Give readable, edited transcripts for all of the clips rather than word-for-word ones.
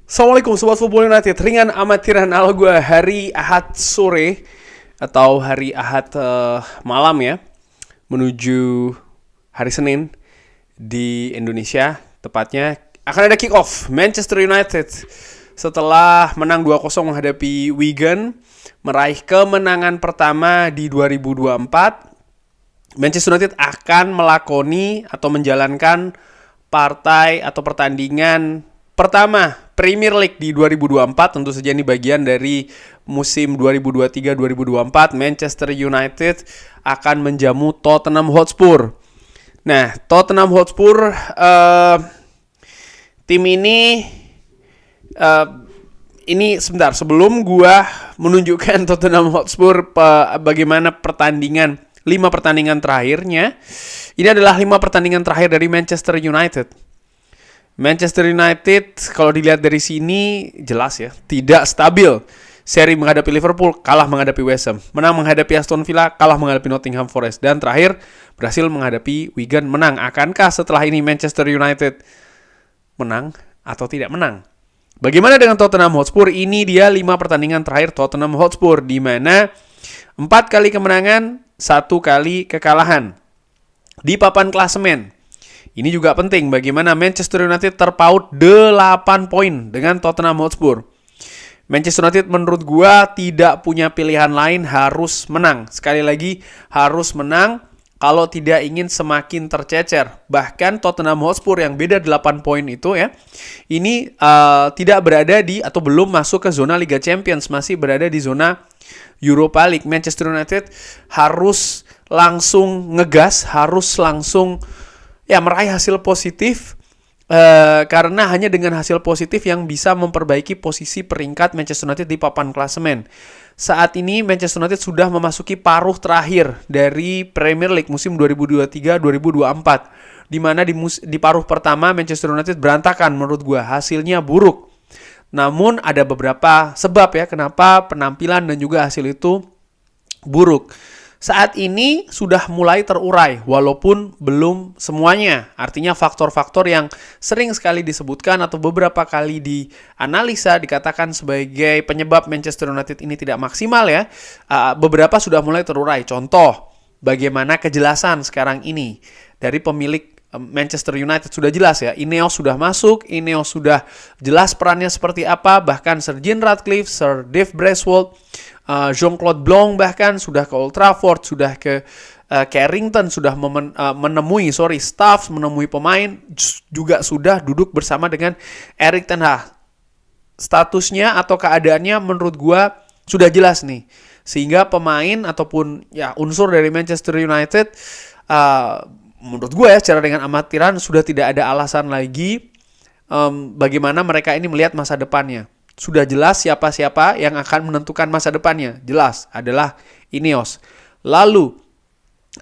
Assalamualaikum Sobat Football United. Ringan amatiran ala gue hari Ahad sore atau hari Ahad malam ya, menuju hari Senin di Indonesia. Tepatnya akan ada kick off Manchester United setelah menang 2-0 menghadapi Wigan, meraih kemenangan pertama di 2024. Manchester United akan melakoni atau menjalankan partai atau pertandingan pertama Premier League di 2024. Tentu saja ini bagian dari musim 2023-2024. Manchester United akan menjamu Tottenham Hotspur. Nah, Tottenham Hotspur tim ini sebentar sebelum gua menunjukkan Tottenham Hotspur bagaimana pertandingan 5 pertandingan terakhirnya. Ini adalah 5 pertandingan terakhir dari Manchester United. Manchester United kalau dilihat dari sini jelas ya, tidak stabil. Seri menghadapi Liverpool, kalah menghadapi West Ham. Menang menghadapi Aston Villa, kalah menghadapi Nottingham Forest. Dan terakhir berhasil menghadapi Wigan, menang. Akankah setelah ini Manchester United menang atau tidak menang? Bagaimana dengan Tottenham Hotspur? Ini dia 5 pertandingan terakhir Tottenham Hotspur, di mana 4 kali kemenangan, 1 kali kekalahan. Di papan klasemen, ini juga penting bagaimana Manchester United terpaut 8 poin dengan Tottenham Hotspur. Manchester United menurut gua tidak punya pilihan lain, harus menang. Sekali lagi harus menang kalau tidak ingin semakin tercecer. Bahkan Tottenham Hotspur yang beda 8 poin itu ya, ini tidak berada di atau belum masuk ke zona Liga Champions, masih berada di zona Europa League. Manchester United harus langsung ngegas, harus langsung meraih hasil positif, karena hanya dengan hasil positif yang bisa memperbaiki posisi peringkat Manchester United di papan klasemen. Saat ini Manchester United sudah memasuki paruh terakhir dari Premier League musim 2023-2024, di mana di paruh pertama Manchester United berantakan menurut gue, hasilnya buruk. Namun ada beberapa sebab ya kenapa penampilan dan juga hasil itu buruk. Saat ini sudah mulai terurai, walaupun belum semuanya. Artinya faktor-faktor yang sering sekali disebutkan atau beberapa kali dianalisa, dikatakan sebagai penyebab Manchester United ini tidak maksimal ya, beberapa sudah mulai terurai. Contoh, bagaimana kejelasan sekarang ini dari pemilik Manchester United sudah jelas ya. Ineos sudah masuk, Ineos sudah jelas perannya seperti apa. Bahkan Sir Jim Ratcliffe, Sir Dave Braithwaite, Jean-Claude Blanc bahkan sudah ke Old Trafford, sudah ke Carrington, sudah menemui staff, menemui pemain, juga sudah duduk bersama dengan Erik ten Hag. Statusnya atau keadaannya menurut gua sudah jelas nih. Sehingga pemain ataupun ya unsur dari Manchester United, menurut gue ya secara dengan amatiran sudah tidak ada alasan lagi bagaimana mereka ini melihat masa depannya. Sudah jelas siapa-siapa yang akan menentukan masa depannya. Jelas adalah Ineos. Lalu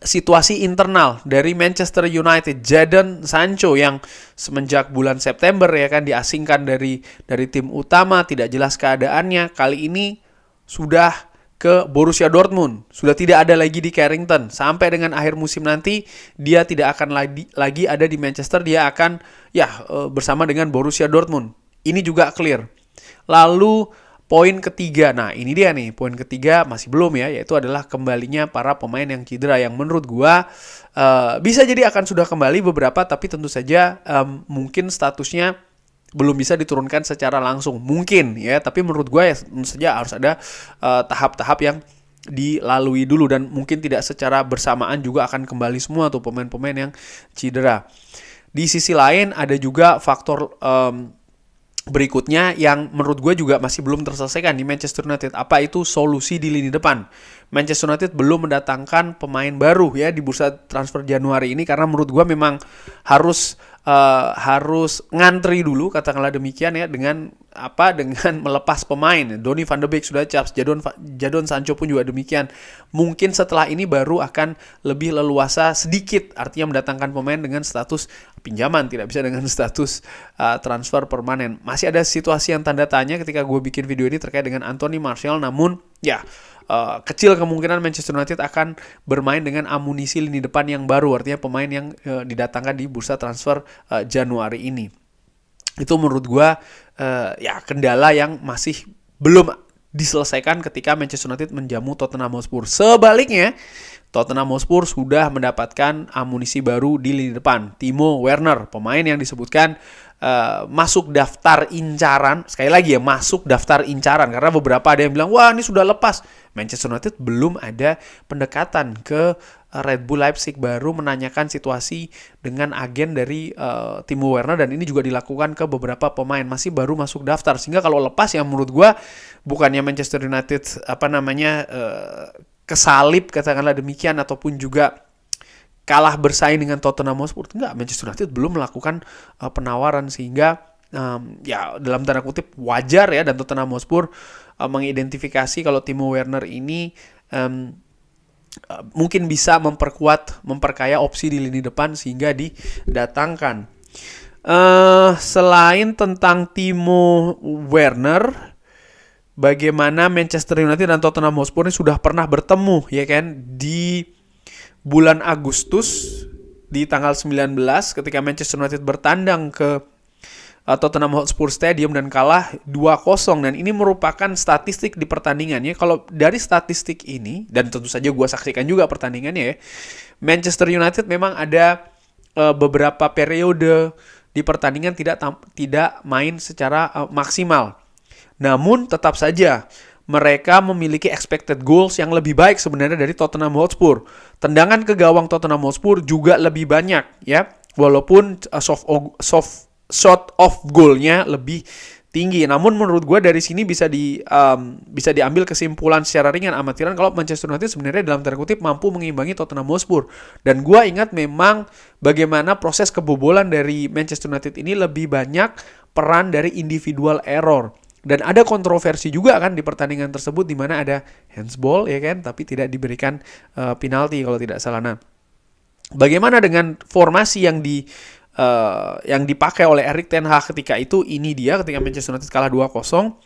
situasi internal dari Manchester United, Jadon Sancho yang semenjak bulan September ya kan diasingkan dari tim utama, tidak jelas keadaannya. Kali ini sudah ke Borussia Dortmund, sudah tidak ada lagi di Carrington. Sampai dengan akhir musim nanti dia tidak akan lagi ada di Manchester, dia akan bersama dengan Borussia Dortmund. Ini juga clear. Lalu poin ketiga, nah ini dia nih, poin ketiga masih belum ya, yaitu adalah kembalinya para pemain yang cedera, yang menurut gua bisa jadi akan sudah kembali beberapa, tapi tentu saja mungkin statusnya belum bisa diturunkan secara langsung, mungkin ya, tapi menurut gue ya tentu saja harus ada tahap-tahap yang dilalui dulu, dan mungkin tidak secara bersamaan juga akan kembali semua tuh pemain-pemain yang cedera. Di sisi lain ada juga faktor berikutnya yang menurut gue juga masih belum terselesaikan di Manchester United. Apa itu? Solusi di lini depan. Manchester United belum mendatangkan pemain baru ya di bursa transfer Januari ini, karena menurut gue memang harus ngantri dulu, katakanlah demikian ya, dengan melepas pemain. Donny van de Beek sudah caps, Jadon Sancho pun juga demikian. Mungkin setelah ini baru akan lebih leluasa sedikit, artinya mendatangkan pemain dengan status pinjaman, tidak bisa dengan status transfer permanen. Masih ada situasi yang tanda tanya ketika gue bikin video ini terkait dengan Anthony Martial, namun ya kecil kemungkinan Manchester United akan bermain dengan amunisi lini depan yang baru, artinya pemain yang didatangkan di bursa transfer Januari ini. Itu menurut gua ya kendala yang masih belum diselesaikan ketika Manchester United menjamu Tottenham Hotspur. Sebaliknya, Tottenham Hotspur sudah mendapatkan amunisi baru di lini depan. Timo Werner, pemain yang disebutkan masuk daftar incaran. Sekali lagi ya, masuk daftar incaran. Karena beberapa ada yang bilang, wah ini sudah lepas. Manchester United belum ada pendekatan ke Red Bull Leipzig, baru menanyakan situasi dengan agen dari Timo Werner, dan ini juga dilakukan ke beberapa pemain, masih baru masuk daftar. Sehingga kalau lepas ya menurut gue bukannya Manchester United kesalip katakanlah demikian, ataupun juga kalah bersaing dengan Tottenham Hotspur. Enggak, Manchester United belum melakukan penawaran, sehingga ya dalam tanda kutip wajar ya, dan Tottenham Hotspur mengidentifikasi kalau Timo Werner ini mungkin bisa memperkaya opsi di lini depan sehingga didatangkan. Selain tentang Timo Werner, bagaimana Manchester United dan Tottenham Hotspur ini sudah pernah bertemu ya kan di bulan Agustus di tanggal 19 ketika Manchester United bertandang ke Tottenham Hotspur Stadium dan kalah 2-0, dan ini merupakan statistik di pertandingannya. Kalau dari statistik ini, dan tentu saja gue saksikan juga pertandingannya ya, Manchester United memang ada beberapa periode di pertandingan tidak main secara maksimal. Namun tetap saja mereka memiliki expected goals yang lebih baik sebenarnya dari Tottenham Hotspur. Tendangan ke gawang Tottenham Hotspur juga lebih banyak ya, walaupun shot off goal-nya lebih tinggi. Namun menurut gue dari sini bisa diambil kesimpulan secara ringan amatiran kalau Manchester United sebenarnya dalam tanda kutip mampu mengimbangi Tottenham Hotspur. Dan gue ingat memang bagaimana proses kebobolan dari Manchester United ini lebih banyak peran dari individual error. Dan ada kontroversi juga kan di pertandingan tersebut, di mana ada handsball ya kan, tapi tidak diberikan penalti kalau tidak salah. Nah, bagaimana dengan formasi yang dipakai oleh Erik ten Hag ketika itu? Ini dia ketika Manchester United kalah 2-0.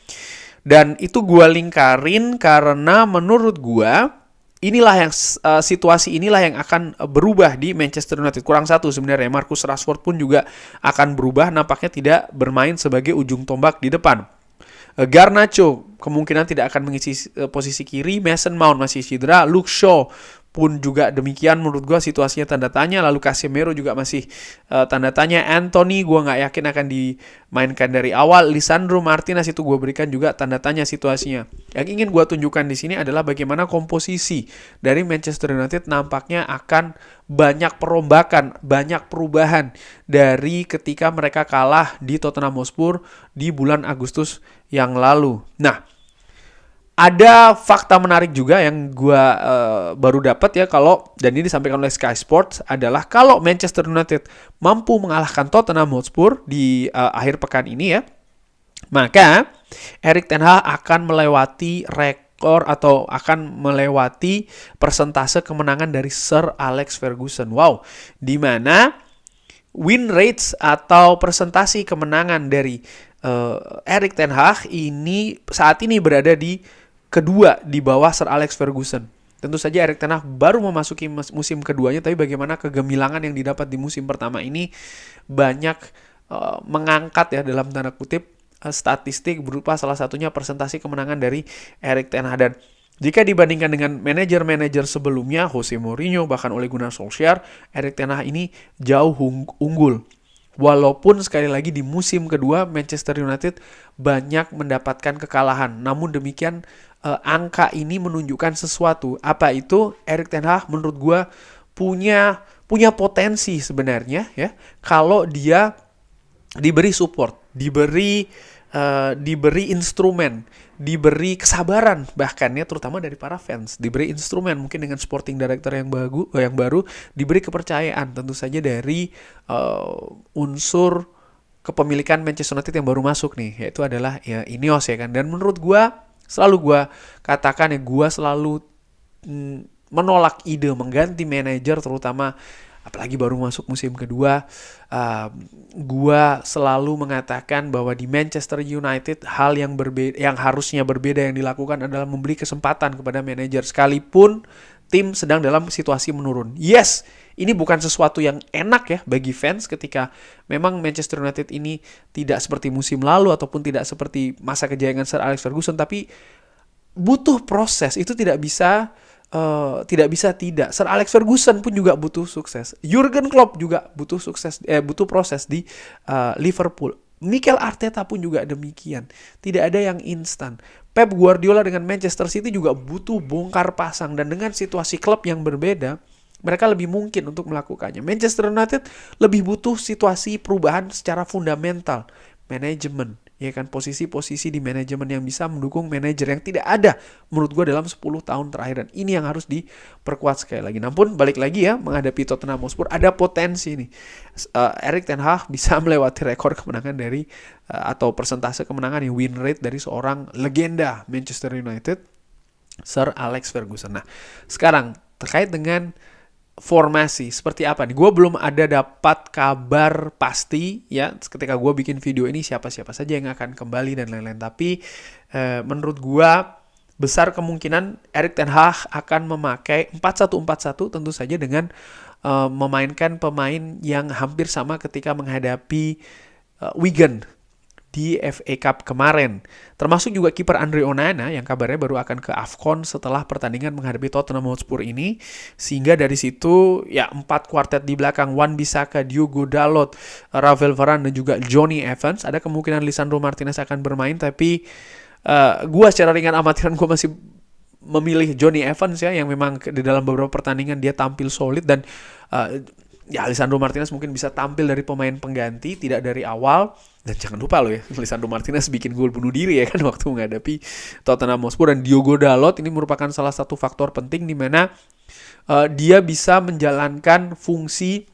Dan itu gue lingkarin karena menurut gue situasi inilah yang akan berubah di Manchester United. Kurang satu sebenarnya, Marcus Rashford pun juga akan berubah, nampaknya tidak bermain sebagai ujung tombak di depan. Garnacho kemungkinan tidak akan mengisi posisi kiri. Mason Mount masih cedera. Luke Shaw pun juga demikian, menurut gue situasinya tanda tanya. Lalu Casemiro juga masih tanda tanya. Anthony gue gak yakin akan dimainkan dari awal. Lisandro Martinez itu gue berikan juga tanda tanya situasinya. Yang ingin gue tunjukkan di sini adalah bagaimana komposisi dari Manchester United nampaknya akan banyak perombakan, banyak perubahan dari ketika mereka kalah di Tottenham Hotspur di bulan Agustus yang lalu. Nah, ada fakta menarik juga yang gue baru dapat ya, dan ini disampaikan oleh Sky Sports, adalah kalau Manchester United mampu mengalahkan Tottenham Hotspur di akhir pekan ini ya, maka Erik ten Hag akan melewati rekor atau akan melewati persentase kemenangan dari Sir Alex Ferguson. Wow, di mana win rates atau persentase kemenangan dari Erik ten Hag ini saat ini berada di kedua di bawah Sir Alex Ferguson. Tentu saja Erik ten Hag baru memasuki musim keduanya, tapi bagaimana kegemilangan yang didapat di musim pertama ini banyak mengangkat ya dalam tanda kutip statistik berupa salah satunya persentase kemenangan dari Erik ten Hag. Dan jika dibandingkan dengan manajer-manajer sebelumnya, Jose Mourinho bahkan Ole Gunnar Solskjaer, Erik ten Hag ini jauh unggul. Walaupun sekali lagi di musim kedua Manchester United banyak mendapatkan kekalahan. Namun demikian angka ini menunjukkan sesuatu. Apa itu? Erik ten Hag menurut gue punya potensi sebenarnya ya, kalau dia diberi support, diberi instrumen, diberi kesabaran bahkan ya, terutama dari para fans, diberi instrumen mungkin dengan sporting director yang baru, diberi kepercayaan tentu saja dari unsur kepemilikan Manchester United yang baru masuk nih, yaitu adalah ya Ineos ya kan. Dan menurut gue selalu gue katakan ya, gue selalu menolak ide mengganti manajer, terutama apalagi baru masuk musim kedua. Gua selalu mengatakan bahwa di Manchester United hal yang harusnya berbeda yang dilakukan adalah memberi kesempatan kepada manajer, sekalipun tim sedang dalam situasi menurun. Yes, ini bukan sesuatu yang enak ya bagi fans ketika memang Manchester United ini tidak seperti musim lalu ataupun tidak seperti masa kejayaan Sir Alex Ferguson, tapi butuh proses. Itu tidak bisa tidak. Sir Alex Ferguson pun juga butuh sukses. Jurgen Klopp juga butuh sukses, butuh proses di Liverpool. Mikel Arteta pun juga demikian. Tidak ada yang instan. Pep Guardiola dengan Manchester City juga butuh bongkar pasang, dan dengan situasi klub yang berbeda, mereka lebih mungkin untuk melakukannya. Manchester United lebih butuh situasi perubahan secara fundamental, manajemen, ya kan, posisi-posisi di manajemen yang bisa mendukung manajer yang tidak ada menurut gue dalam 10 tahun terakhir, dan ini yang harus diperkuat sekali lagi. Namun balik lagi ya, menghadapi Tottenham Hotspur ada potensi nih. Erik ten Hag bisa melewati rekor kemenangan dari atau persentase kemenangan yang win rate dari seorang legenda Manchester United, Sir Alex Ferguson. Nah, sekarang terkait dengan formasi seperti apa nih? Gue belum ada dapat kabar pasti ya ketika gue bikin video ini siapa-siapa saja yang akan kembali dan lain-lain. Tapi menurut gue besar kemungkinan Erik ten Hag akan memakai 4-1-4-1 tentu saja dengan memainkan pemain yang hampir sama ketika menghadapi Wigan di FA Cup kemarin. Termasuk juga kiper Andre Onana yang kabarnya baru akan ke AFCON setelah pertandingan menghadapi Tottenham Hotspur ini. Sehingga dari situ ya 4 kuartet di belakang, Wan-Bissaka, Diogo Dalot, Rafael Varane dan juga Johnny Evans. Ada kemungkinan Lisandro Martinez akan bermain, tapi gue secara ringan amatiran gue masih memilih Johnny Evans ya, yang memang di dalam beberapa pertandingan dia tampil solid, dan ya Lisandro Martinez mungkin bisa tampil dari pemain pengganti, tidak dari awal. Dan jangan lupa loh ya, Lisandro Martinez bikin gol bunuh diri ya kan waktu menghadapi Tottenham Hotspur. Dan Diogo Dalot ini merupakan salah satu faktor penting di mana dia bisa menjalankan fungsi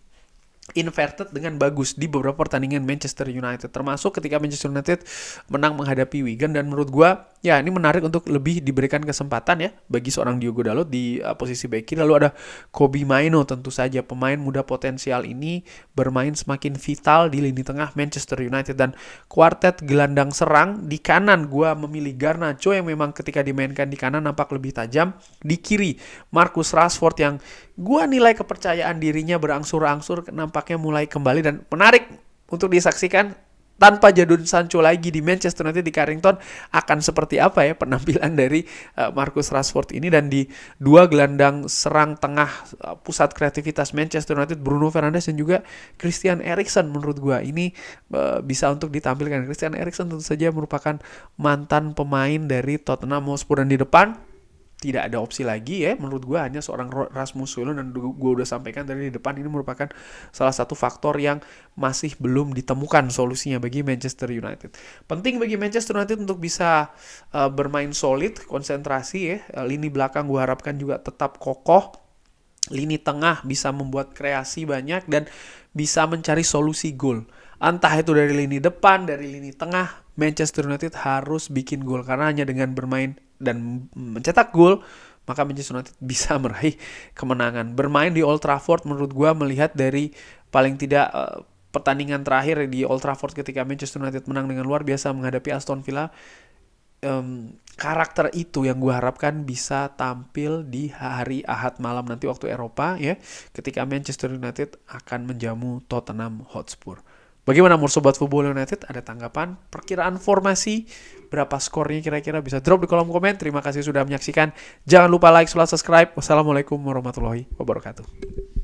inverted dengan bagus di beberapa pertandingan Manchester United, termasuk ketika Manchester United menang menghadapi Wigan. Dan menurut gue ya ini menarik untuk lebih diberikan kesempatan ya bagi seorang Diogo Dalot di posisi bek kiri. Lalu ada Kobbie Mainoo, tentu saja pemain muda potensial ini bermain semakin vital di lini tengah Manchester United. Dan kuartet gelandang serang di kanan gue memilih Garnacho yang memang ketika dimainkan di kanan nampak lebih tajam. Di kiri Marcus Rashford yang gue nilai kepercayaan dirinya berangsur-angsur nampaknya mulai kembali, dan menarik untuk disaksikan tanpa Jadon Sancho lagi di Manchester United di Carrington akan seperti apa ya penampilan dari Marcus Rashford ini. Dan di dua gelandang serang tengah pusat kreativitas Manchester United, Bruno Fernandes dan juga Christian Eriksen, menurut gue ini bisa untuk ditampilkan. Christian Eriksen tentu saja merupakan mantan pemain dari Tottenham Hotspur, dan di depan tidak ada opsi lagi ya menurut gue, hanya seorang Rasmus Højlund. Dan gue udah sampaikan dari depan ini merupakan salah satu faktor yang masih belum ditemukan solusinya bagi Manchester United. Penting bagi Manchester United untuk bisa bermain solid, konsentrasi ya. Lini belakang gue harapkan juga tetap kokoh. Lini tengah bisa membuat kreasi banyak dan bisa mencari solusi gol. Entah itu dari lini depan, dari lini tengah, Manchester United harus bikin gol, karena hanya dengan bermain dan mencetak gol maka Manchester United bisa meraih kemenangan. Bermain di Old Trafford menurut gue, melihat dari paling tidak pertandingan terakhir di Old Trafford ketika Manchester United menang dengan luar biasa menghadapi Aston Villa, karakter itu yang gue harapkan bisa tampil di hari Ahad malam nanti waktu Eropa ya, ketika Manchester United akan menjamu Tottenham Hotspur. Bagaimana menurut Sobat Football United? Ada tanggapan? Perkiraan formasi? Berapa skornya kira-kira? Bisa drop di kolom komen. Terima kasih sudah menyaksikan. Jangan lupa like, subscribe. Wassalamualaikum warahmatullahi wabarakatuh.